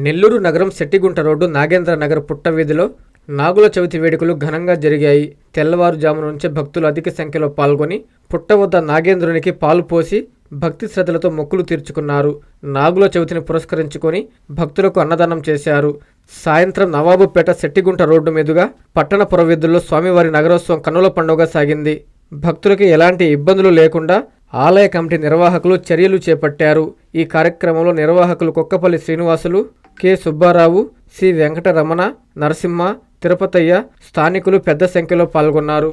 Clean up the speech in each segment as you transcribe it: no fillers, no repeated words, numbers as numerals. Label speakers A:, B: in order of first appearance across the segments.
A: నెల్లూరు నగరం శెట్టిగుంట రోడ్డు నాగేంద్ర నగర్ పుట్టవీధిలో నాగుల చవితి వేడుకలు ఘనంగా జరిగాయి. తెల్లవారుజాము నుంచే భక్తులు అధిక సంఖ్యలో పాల్గొని పుట్ట వద్ద నాగేంద్రునికి పాలు పోసి భక్తి శ్రద్ధలతో మొక్కులు తీర్చుకున్నారు. నాగుల చవితిని పురస్కరించుకొని భక్తులకు అన్నదానం చేశారు. సాయంత్రం నవాబుపేట శెట్టిగుంట రోడ్డు మీదుగా పట్టణ పురవీధుల్లో స్వామివారి నగరోత్సవం కన్నుల పండుగ సాగింది. భక్తులకు ఎలాంటి ఇబ్బందులు లేకుండా ఆలయ కమిటీ నిర్వాహకులు చర్యలు చేపట్టారు. ఈ కార్యక్రమంలో నిర్వాహకులు కొక్కపల్లి శ్రీనివాసులు, కె సుబ్బారావు, సి వెంకటరమణ, నరసింహ, తిరుపతయ్య, స్థానికులు పెద్ద సంఖ్యలో పాల్గొన్నారు.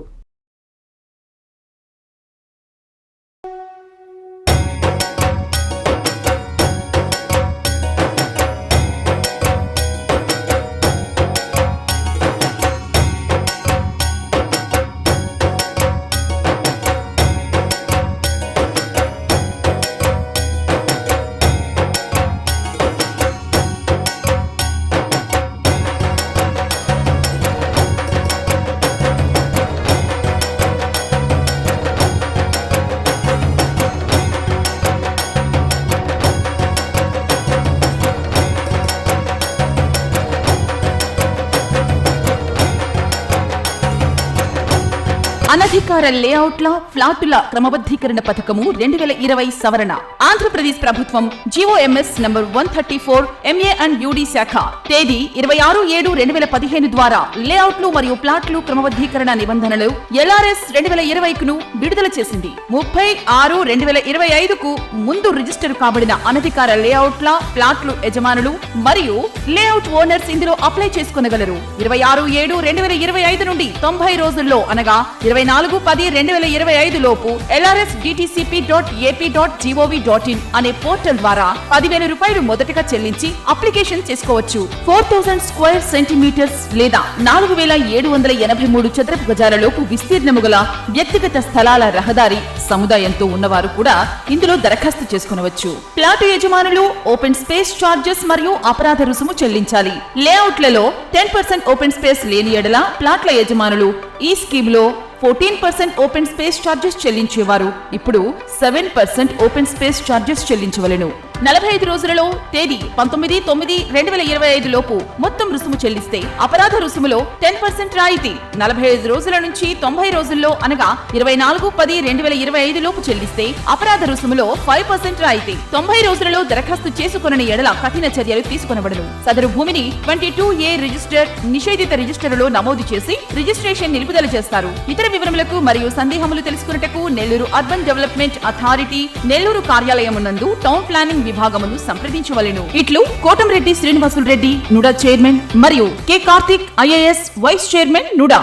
B: అనధికార లేఅవుట్ల ఫ్లాటుల క్రమబద్ధీకరణ పథకము 2020 సవరణ. ఆంధ్రప్రదేశ్ ప్రభుత్వం GOMS number 134 MA and UD శాఖ తేదీ 26/7/2015 ద్వారా లేఅవుట్లు మరియు ప్లాట్లు క్రమబద్ధీకరణ నిబంధనలు LRS 2020ను విడుదల చేసింది. 30/6/2025కు ముందు రిజిస్టర్ కాబడిన అనధికార లేఅవుట్ల ప్లాట్లు యజమానులు మరియు లేఅవుట్ ఓనర్స్ ఇందులో అప్లై చేసుకొనగలరు. 26/7/2025 నుండి 90 రోజుల్లో అనగా 24/10/2025 లోపు lrsdtcp.ap.gov.in అనే పోర్టల్ ద్వారా 10,000 రూపాయలు మొదటగా చెల్లించి అప్లికేషన్ చేసుకోవచ్చు. 4000 స్క్వేర్ సెంటీమీటర్స్ లేదా 4783 చదరపు గజాల లోపు విస్తీర్ణము గల వ్యక్తిగత స్థలాల రహదారి సముదాయంతో ఉన్నవారు కూడా ఇందులో దరఖాస్తు చేసుకునవచ్చు. ప్లాటు యజమానులు ఓపెన్ స్పేస్ చార్జెస్ మరియు అపరాధ రుసుము చెల్లించాలి. లేఅవుట్లలో 10% ఓపెన్ స్పేస్ లేని ఎడల ప్లాట్ల యజమానులు ఈ స్కీమ్ లో 14% ఓపెన్ స్పేస్ చార్జెస్ చెల్లించేవారు ఇప్పుడు 7% ఓపెన్ స్పేస్ చార్జెస్ చెల్లించవలెను. 45 రోజులలో తేదీ 19/9/2025 లోపు మొత్తం రుసుము చెల్లిస్తే అపరాధ రుసుములో 10% రాయితీ. 45 రోజుల నుంచి 90 రోజుల్లో అనగా 24/10/2025 లోపు చెల్లిస్తే అపరాధ రుసుములో 5% రాయితీ. 90 రోజులలో దరఖాస్తు చేసుకొనని ఎడల కఠిన చర్యలు తీసుకొనబడును. సదరు భూమిని 22A రిజిస్టర్ నిషేధిత రిజిస్టరులో నమోదు చేసి రిజిస్ట్రేషన్ నిలుపుదల చేస్తారు. ఇతర వివరములకు మరియు సందేహములు తెలుసుకున్నటకు Nellore urban development authority Nellore కార్యాలయమునందు టౌన్ ప్లానింగ్ విభాగమును సంప్రదించవలెను. ఇట్లు కోటంరెడ్డి శ్రీనివాసులు రెడ్డి నుడా చైర్మన్ మరియు K Karthik IAS vice chairman NUDA.